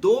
2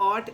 8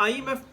IMF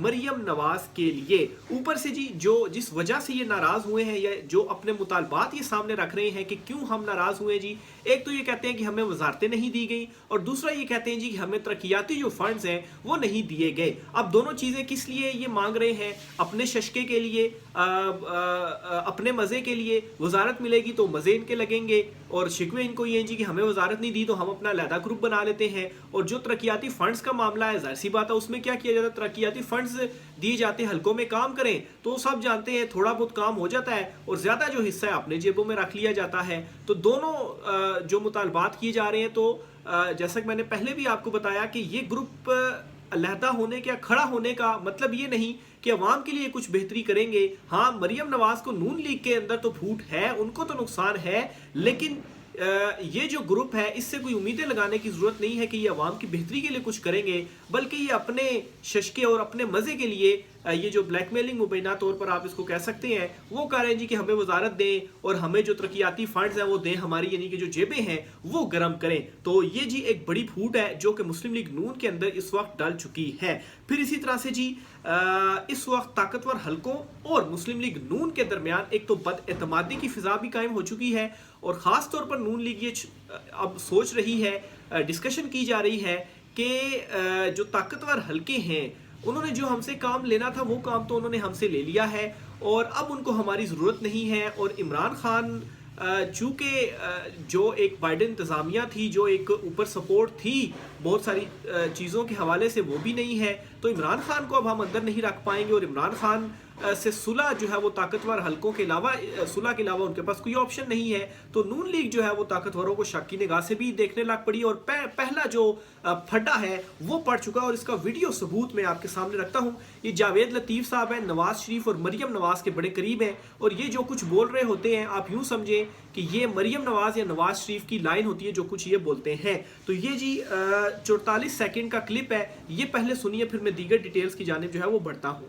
Maryam Nawaz کے لیے۔ اوپر سے جی جس وجہ سے یہ ناراض ہوئے ہیں یا جو اپنے مطالبات یہ سامنے رکھ رہے ہیں کہ کیوں ہم ناراض ہوئے جی، ایک تو یہ کہتے ہیں کہ ہمیں وزارتیں نہیں دی گئی، اور دوسرا یہ کہتے ہیں جی کہ ہمیں ترقیاتی جو فنڈز ہیں وہ نہیں دیے گئے۔ اب دونوں چیزیں کس لیے یہ مانگ رہے ہیں؟ اپنے ششکے کے لیے، اپنے مزے کے لیے۔ وزارت ملے گی تو مزے ان کے لگیں گے، اور شکوے ان کو یہ ہیں جی کہ ہمیں وزارت نہیں دی تو ہم اپنا علیحدہ گروپ بنا لیتے ہیں۔ اور جو ترقیاتی فنڈز کا معاملہ ہے، ظاہر سی بات ہے اس میں کیا کیا جاتا ہے، ترقیاتی فنڈز دیے جاتے ہیں حلقوں میں کام کریں، تو سب جانتے ہیں تھوڑا بہت کام ہو جاتا ہے اور زیادہ جو حصہ ہے اپنے جیبوں میں رکھ لیا جاتا ہے۔ تو دونوں جو مطالبات کیے جا رہے ہیں، تو جیسا کہ میں نے پہلے بھی آپ کو بتایا کہ یہ گروپ علیحدہ ہونے کا، کھڑا ہونے کا مطلب یہ نہیں کہ عوام کے لیے کچھ بہتری کریں گے۔ ہاں، مریم نواز کو نون لیگ کے اندر تو پھوٹ ہے، ان کو تو نقصان ہے، لیکن یہ جو گروپ ہے اس سے کوئی امیدیں لگانے کی ضرورت نہیں ہے کہ یہ عوام کی بہتری کے لیے کچھ کریں گے، بلکہ یہ اپنے ششکے اور اپنے مزے کے لیے یہ جو بلیک میلنگ مبینہ طور پر آپ اس کو کہہ سکتے ہیں وہ کہہ رہے ہیں جی کہ ہمیں وزارت دیں اور ہمیں جو ترقیاتی فنڈز ہیں وہ دیں، ہماری یعنی کہ جو جیبیں ہیں وہ گرم کریں۔ تو یہ جی ایک بڑی پھوٹ ہے جو کہ مسلم لیگ نون کے اندر اس وقت ڈل چکی ہے۔ پھر اسی طرح سے جی اس وقت طاقتور حلقوں اور مسلم لیگ نون کے درمیان ایک تو بد اعتمادی کی فضا بھی قائم ہو چکی ہے، اور خاص طور پر نون لیگ یہ اب سوچ رہی ہے، ڈسکشن کی جا رہی ہے کہ جو طاقتور حلقے ہیں انہوں نے جو ہم سے کام لینا تھا وہ کام تو انہوں نے ہم سے لے لیا ہے، اور اب ان کو ہماری ضرورت نہیں ہے۔ اور عمران خان چونکہ جو ایک بائیڈن انتظامیہ تھی، جو ایک اوپر سپورٹ تھی بہت ساری چیزوں کے حوالے سے، وہ بھی نہیں ہے، تو عمران خان کو اب ہم اندر نہیں رکھ پائیں گے، اور عمران خان سے صلح جو ہے وہ طاقتور حلقوں کے علاوہ، صلح کے علاوہ ان کے پاس کوئی آپشن نہیں ہے۔ تو نون لیگ جو ہے وہ طاقتوروں کو شک کی نگاہ سے بھی دیکھنے لگ پڑی، اور پہلا جو پھڈا ہے وہ پڑ چکا، اور اس کا ویڈیو ثبوت میں آپ کے سامنے رکھتا ہوں۔ یہ جاوید لطیف صاحب ہیں، نواز شریف اور مریم نواز کے بڑے قریب ہیں، اور یہ جو کچھ بول رہے ہوتے ہیں آپ یوں سمجھیں کہ یہ مریم نواز یا نواز شریف کی لائن ہوتی ہے جو کچھ یہ بولتے ہیں۔ تو یہ جی 44 سیکنڈ کا کلپ ہے، یہ پہلے سنیے، پھر میں دیگر ڈیٹیلز کی جانب جو ہے وہ بڑھتا ہوں۔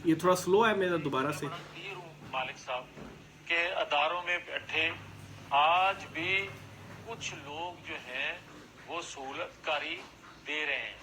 یہ تھوڑا سلو ہے میرا دوبارہ سے۔ مالک صاحب کے اداروں میں بیٹھے آج بھی کچھ لوگ جو ہیں وہ سہولت کاری دے رہے ہیں،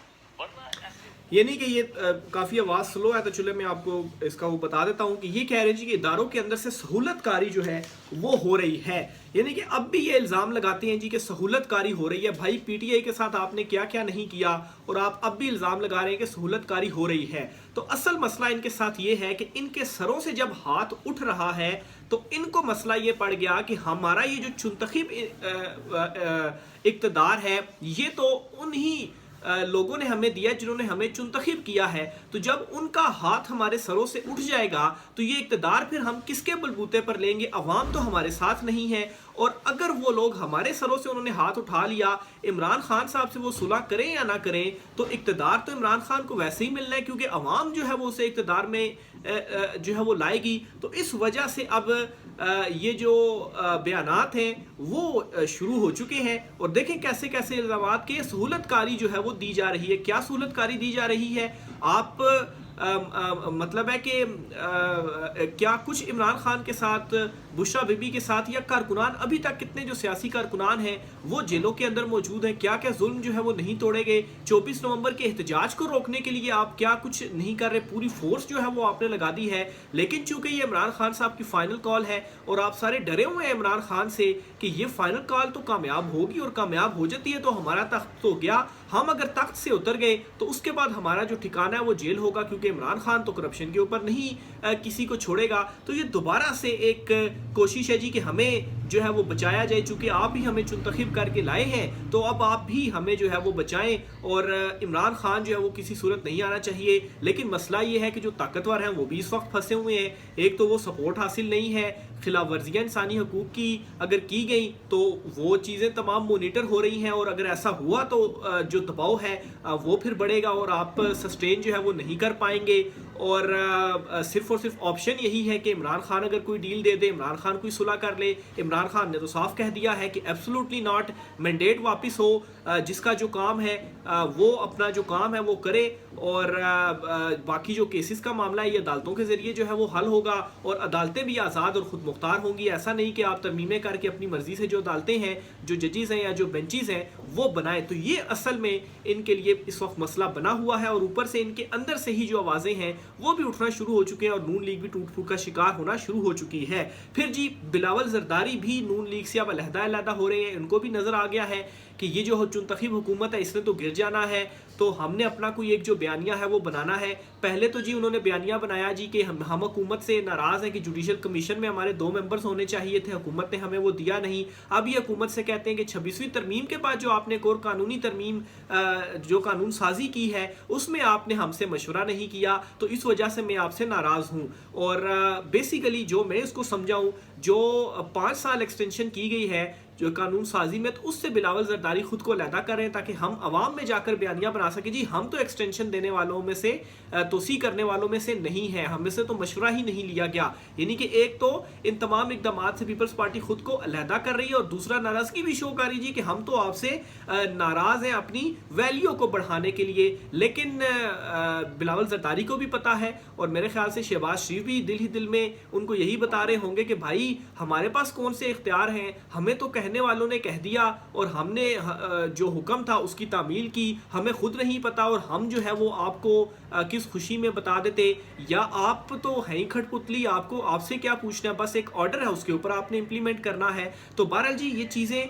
یعنی کہ یہ کافی آواز سلو ہے، تو چلے میں آپ کو اس کا وہ بتا دیتا ہوں کہ یہ کہہ رہے ہیں جی کہ اداروں کے اندر سے سہولت کاری جو ہے وہ ہو رہی ہے، یعنی کہ اب بھی یہ الزام لگاتے ہیں جی کہ سہولت کاری ہو رہی ہے۔ بھائی پی ٹی آئی کے ساتھ آپ نے کیا کیا نہیں کیا، اور آپ اب بھی الزام لگا رہے ہیں کہ سہولت کاری ہو رہی ہے۔ تو اصل مسئلہ ان کے ساتھ یہ ہے کہ ان کے سروں سے جب ہاتھ اٹھ رہا ہے تو ان کو مسئلہ یہ پڑ گیا کہ ہمارا یہ جو چنتخب اقتدار ہے یہ تو انہی لوگوں نے ہمیں دیا جنہوں نے ہمیں چنتخب کیا ہے، تو جب ان کا ہاتھ ہمارے سروں سے اٹھ جائے گا تو یہ اقتدار پھر ہم کس کے بلبوتے پر لیں گے؟ عوام تو ہمارے ساتھ نہیں ہے، اور اگر وہ لوگ ہمارے سروں سے انہوں نے ہاتھ اٹھا لیا، عمران خان صاحب سے وہ صلح کریں یا نہ کریں، تو اقتدار تو عمران خان کو ویسے ہی ملنا ہے، کیونکہ عوام جو ہے وہ اسے اقتدار میں جو ہے وہ لائے گی۔ تو اس وجہ سے اب یہ جو بیانات ہیں وہ شروع ہو چکے ہیں، اور دیکھیں کیسے کیسے الزامات کے سہولت کاری جو ہے وہ دی جا رہی ہے۔ کیا سہولت کاری دی جا رہی ہے؟ آپ مطلب ہے کہ کیا کچھ عمران خان کے ساتھ، بشرا بی بی کے ساتھ، یا کارکنان ابھی تک کتنے جو سیاسی کارکنان ہیں وہ جیلوں کے اندر موجود ہیں، کیا کیا ظلم جو ہے وہ نہیں توڑے گئے؟ 24 نومبر کے احتجاج کو روکنے کے لیے آپ کیا کچھ نہیں کر رہے؟ پوری فورس جو ہے وہ آپ نے لگا دی ہے، لیکن چونکہ یہ عمران خان صاحب کی فائنل کال ہے اور آپ سارے ڈرے ہوئے ہیں عمران خان سے کہ یہ فائنل کال تو کامیاب ہوگی، اور کامیاب ہو جاتی ہے تو ہمارا تخت تو گیا، ہم اگر تخت سے اتر گئے تو اس کے بعد ہمارا جو ٹھکانہ ہے وہ جیل ہوگا، کیونکہ عمران خان تو کرپشن کے اوپر نہیں کسی کو چھوڑے گا۔ تو یہ دوبارہ سے ایک کوشش ہے جی کہ ہمیں جو ہے وہ بچایا جائے، چونکہ آپ بھی ہمیں چنتخب کر کے لائے ہیں تو اب آپ بھی ہمیں جو ہے وہ بچائیں، اور عمران خان جو ہے وہ کسی صورت نہیں آنا چاہیے۔ لیکن مسئلہ یہ ہے کہ جو طاقتور ہیں وہ بھی اس وقت پھنسے ہوئے ہیں، ایک تو وہ سپورٹ حاصل نہیں ہے، خلاف ورزیاں انسانی حقوق کی اگر کی گئی تو وہ چیزیں تمام مونیٹر ہو رہی ہیں، اور اگر ایسا ہوا تو جو دباؤ ہے وہ پھر بڑھے گا اور آپ سسٹین جو ہے وہ نہیں کر پائیں گے، اور صرف اور صرف آپشن یہی ہے کہ عمران خان اگر کوئی ڈیل دے دے، عمران خان کوئی صلح کر لے، عمران عمران خان نے تو صاف کہہ دیا ہے کہ ایبسولوٹلی ناٹ، مینڈیٹ واپس ہو، جس کا جو کام ہے وہ اپنا جو کام ہے وہ کرے، اور باقی جو کیسز کا معاملہ ہے یہ عدالتوں کے ذریعے جو ہے وہ حل ہوگا، اور عدالتیں بھی آزاد اور خود مختار ہوں گی. ایسا نہیں کہ آپ ترمیمیں کر کے اپنی مرضی سے جو عدالتیں ہیں، جو ججز ہیں یا جو بینچز ہیں وہ بنائیں. تو یہ اصل میں ان کے لیے اس وقت مسئلہ بنا ہوا ہے، اور اوپر سے ان کے اندر سے ہی جو آوازیں ہیں وہ بھی اٹھنا شروع ہو چکے ہیں، اور نون لیگ بھی ٹوٹ پھوٹ کا شکار ہونا شروع ہو چکی ہے. پھر جی بلاول زرداری بھی نون لیگ سے اب علیحدہ ہو رہے ہیں. ان کو بھی نظر آ گیا ہے کہ یہ جو چنتخب حکومت ہے اس نے تو گر جانا ہے، تو ہم نے اپنا کوئی ایک جو بیانیہ ہے وہ بنانا ہے. پہلے تو جی انہوں نے بیانیہ بنایا جی کہ ہم حکومت سے ناراض ہیں کہ جوڈیشل کمیشن میں ہمارے 2 ممبرز ہونے چاہیے تھے، حکومت نے ہمیں وہ دیا نہیں. اب یہ حکومت سے کہتے ہیں کہ 26ویں ترمیم کے بعد جو آپ نے ایک اور قانونی ترمیم جو قانون سازی کی ہے اس میں آپ نے ہم سے مشورہ نہیں کیا، تو اس وجہ سے میں آپ سے ناراض ہوں. اور بیسیکلی جو میں اس کو سمجھاؤں، جو 5 سال ایکسٹینشن کی گئی ہے جو قانون سازی میں، تو اس سے بلاول زرداری خود کو علیحدہ کریں تاکہ ہم عوام میں جا کر بیانیہ بنا سکیں جی ہم تو ایکسٹینشن دینے والوں میں سے، توسیع کرنے والوں میں سے نہیں ہیں، ہم میں سے تو مشورہ ہی نہیں لیا گیا. یعنی کہ ایک تو ان تمام اقدامات سے پیپلز پارٹی خود کو علیحدہ کر رہی ہے، اور دوسرا ناراضگی بھی شو کر رہی جی کہ ہم تو آپ سے ناراض ہیں اپنی ویلیو کو بڑھانے کے لیے. لیکن بلاول زرداری کو بھی پتا ہے، اور میرے خیال سے شہباز شریف بھی دل ہی دل میں ان کو یہی بتا رہے ہوں گے کہ بھائی ہمارے پاس کون سے اختیار ہیں، ہمیں تو کہنے والوں نے کہہ دیا اور ہم نے جو حکم تھا اس کی تعمیل کی، ہمیں خود نہیں پتا، اور ہم جو ہے وہ آپ کو کس خوشی میں بتا دیتے، یا آپ تو ہیں ہی کھٹ پتلی، آپ سے کیا پوچھنا ہے، بس ایک آرڈر ہے اس کے اوپر آپ نے امپلیمنٹ کرنا ہے. تو بہرحال جی یہ چیزیں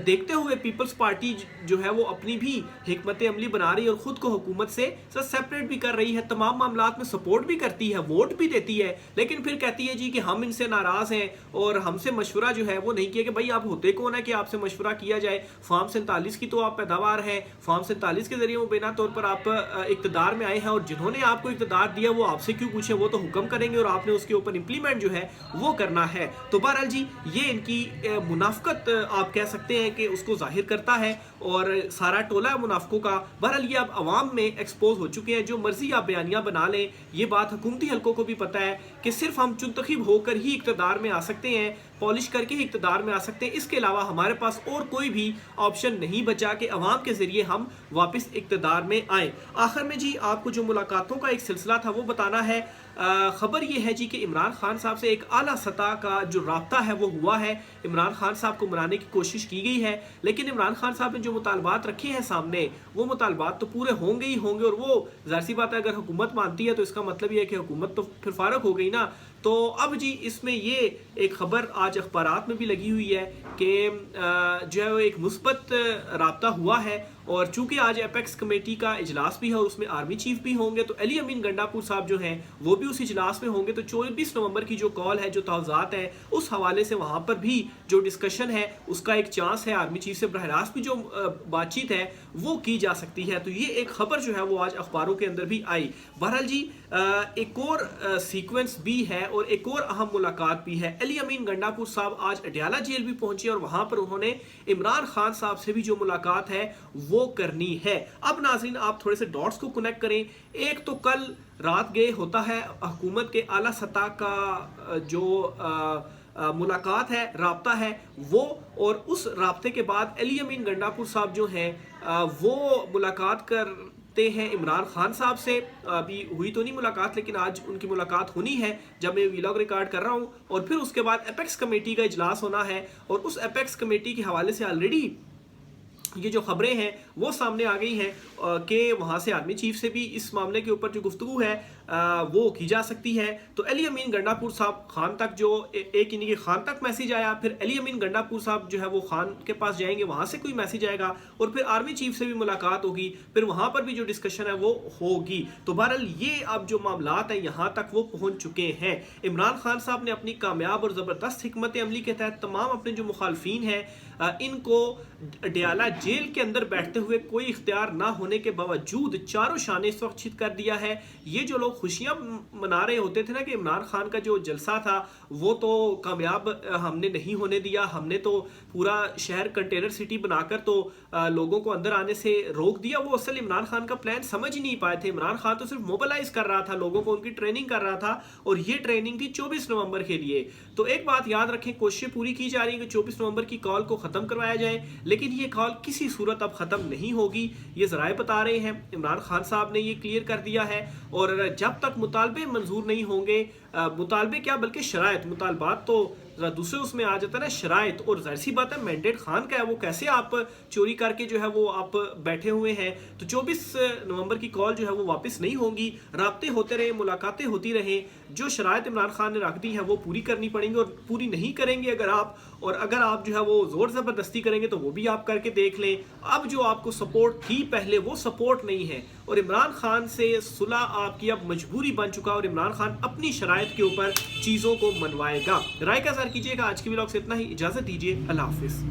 دیکھتے ہوئے پیپلز پارٹی جو ہے وہ اپنی بھی حکمت عملی بنا رہی ہے، اور خود کو حکومت سے سیپریٹ بھی کر رہی ہے، تمام معاملات میں سپورٹ بھی کرتی ہے، ووٹ بھی دیتی ہے، لیکن پھر کہتی ہے جی کہ ہم ان سے ناراض ہیں اور ہم سے مشورہ جو ہے وہ نہیں کیا. کہ بھائی آپ ہوتے کون ہے کہ آپ سے مشورہ کیا جائے؟ فارم 47 کی تو آپ پیداوار ہیں، فارم 47 کے ذریعے مبینہ طور پر آپ اقتدار میں آئے ہیں، اور جنہوں نے آپ کو اقتدار دیا وہ آپ سے کیوں پوچھیں، وہ تو حکم کریں گے اور آپ نے اس کے اوپر امپلیمنٹ جو ہے وہ کرنا ہے. تو بہرحال جی یہ ان کی منافقت آپ کہہ سکتے ہیں کہ اس کو ظاہر کرتا ہے، اور سارا ٹولہ منافقوں کا. بہرحال یہ اب عوام میں ایکسپوز ہو چکے ہیں، جو مرضی آپ بیانیہ بنا لیں. یہ بات حکومتی حلقوں کو بھی پتہ ہے کہ صرف ہم منتخب ہو کر ہی اقتدار میں آ سکتے ہیں، پالش کر کے ہی اقتدار میں آ سکتے ہیں، اس کے علاوہ ہمارے پاس اور کوئی بھی آپشن نہیں بچا کہ عوام کے ذریعے ہم واپس اقتدار میں آئیں. آخر میں جی آپ کو جو ملاقاتوں کا ایک سلسلہ تھا وہ بتانا ہے. خبر یہ ہے جی کہ عمران خان صاحب سے ایک اعلیٰ سطح کا جو رابطہ ہے وہ ہوا ہے. عمران خان صاحب کو منانے کی کوشش کی گئی ہے، لیکن عمران خان صاحب نے جو مطالبات رکھے ہیں سامنے وہ مطالبات تو پورے ہوں گے ہی ہوں گے، اور وہ ظاہر سی بات ہے اگر حکومت مانتی ہے تو اس کا مطلب یہ ہے کہ حکومت تو پھر فارغ ہو گئی نا. تو اب جی اس میں یہ ایک خبر آج اخبارات میں بھی لگی ہوئی ہے کہ جو ہے وہ ایک مثبت رابطہ ہوا ہے، اور چونکہ آج ایپیکس کمیٹی کا اجلاس بھی ہے اور اس میں آرمی چیف بھی ہوں گے، تو علی امین گنڈا پور صاحب جو ہیں وہ بھی اس اجلاس میں ہوں گے. تو 24 نومبر کی جو کال ہے، جو تحفظات ہیں، اس حوالے سے وہاں پر بھی جو ڈسکشن ہے اس کا ایک چانس ہے، آرمی چیف سے براہ راست بھی جو بات چیت ہے وہ کی جا سکتی ہے. تو یہ ایک خبر جو ہے وہ آج اخباروں کے اندر بھی آئی. بہرحال جی ایک اور سیکوینس بھی ہے اور ایک اور اہم ملاقات بھی ہے. علی امین گنڈا پور صاحب آج اڈیالہ جیل بھی پہنچے، اور وہاں پر انہوں نے عمران خان صاحب سے بھی جو ملاقات ہے وہ کرنی ہے. اب ناظرین آپ تھوڑے سے ڈاٹس کو کنیکٹ کریں. ایک تو کل رات گئے ہوتا ہے حکومت کے اعلیٰ سطح کا جو ملاقات ہے، رابطہ ہے وہ، اور اس رابطے کے بعد علی امین گنڈا پور صاحب جو ہیں وہ ملاقات کرتے ہیں عمران خان صاحب سے. ابھی ہوئی تو نہیں ملاقات، لیکن آج ان کی ملاقات ہونی ہے جب میں ویلاگ ریکارڈ کر رہا ہوں. اور پھر اس کے بعد ایپیکس کمیٹی کا اجلاس ہونا ہے، اور اس ایپیکس کمیٹی کے حوالے سے آلریڈی یہ جو خبریں ہیں وہ سامنے آ گئی ہیں کہ وہاں سے آرمی چیف سے بھی اس معاملے کے اوپر جو گفتگو ہے وہ کی جا سکتی ہے. تو علی امین گنڈا پور صاحب خان تک جو ایک یعنی کہ خان تک میسیج آیا، پھر علی امین گنڈا پور صاحب جو ہے وہ خان کے پاس جائیں گے، وہاں سے کوئی میسیج آئے گا، اور پھر آرمی چیف سے بھی ملاقات ہوگی، پھر وہاں پر بھی جو ڈسکشن ہے وہ ہوگی. تو بہرحال یہ اب جو معاملات ہیں یہاں تک وہ پہنچ چکے ہیں. عمران خان صاحب نے اپنی کامیاب اور زبردست حکمت عملی کے تحت تمام اپنے جو مخالفین ہیں ان کو ڈیالہ جیل کے اندر بیٹھتے ہوئے کوئی اختیار نہ ہونے کے باوجود چاروں شانے اس وقت چت کر دیا ہے. یہ جو لوگ خوشیاں منا رہے ہوتے تھے نا کہ عمران خان کا جو جلسہ تھا وہ تو کامیاب ہم نے نہیں ہونے دیا, ہم نے تو پورا شہر کنٹینر سٹی بنا کر تو لوگوں کو اندر آنے سے روک دیا, وہ اصل عمران خان کا پلان سمجھ نہیں پائے تھے. عمران خان تو صرف موبلائز کر رہا تھا لوگوں کو, ان کی ٹریننگ کر رہا تھا, اور یہ ٹریننگ تھی 24 نومبر کے لیے. تو ایک بات یاد رکھیں, کوششیں پوری کی جا رہی ہیں کہ 24 نومبر کی کال کو ختم کروایا جائے, لیکن یہ کال کسی صورت اب ختم نہیں ہوگی. یہ ذرائع بتا رہے ہیں, عمران خان صاحب نے یہ کلیئر کر دیا ہے, اور جب تک مطالبے منظور نہیں ہوں گے, مطالبے کیا بلکہ شرائط, مطالبات تو دوسرے اس میں آ جاتا ہے نا شرائط, اور ظاہر سی بات ہے مینڈیٹ خان کا ہے, وہ کیسے آپ چوری کر کے جو ہے وہ آپ بیٹھے ہوئے ہیں. تو 24 نومبر کی کال جو ہے وہ واپس نہیں ہوں گی, رابطے ہوتے رہے, ملاقاتیں ہوتی رہیں, جو شرائط عمران خان نے رکھ دی ہیں وہ پوری کرنی پڑیں گی, اور پوری نہیں کریں گے اگر آپ, اور اگر آپ جو ہے وہ زور زبردستی کریں گے تو وہ بھی آپ کر کے دیکھ لیں. اب جو آپ کو سپورٹ تھی پہلے وہ سپورٹ نہیں ہے, اور عمران خان سے صلح آپ کی اب مجبوری بن چکا, اور عمران خان اپنی شرائط کے اوپر چیزوں کو منوائے گا. رائے کا اظہار کیجیے گا. آج کی ولاگ سے اتنا ہی, اجازت دیجیے, اللہ حافظ.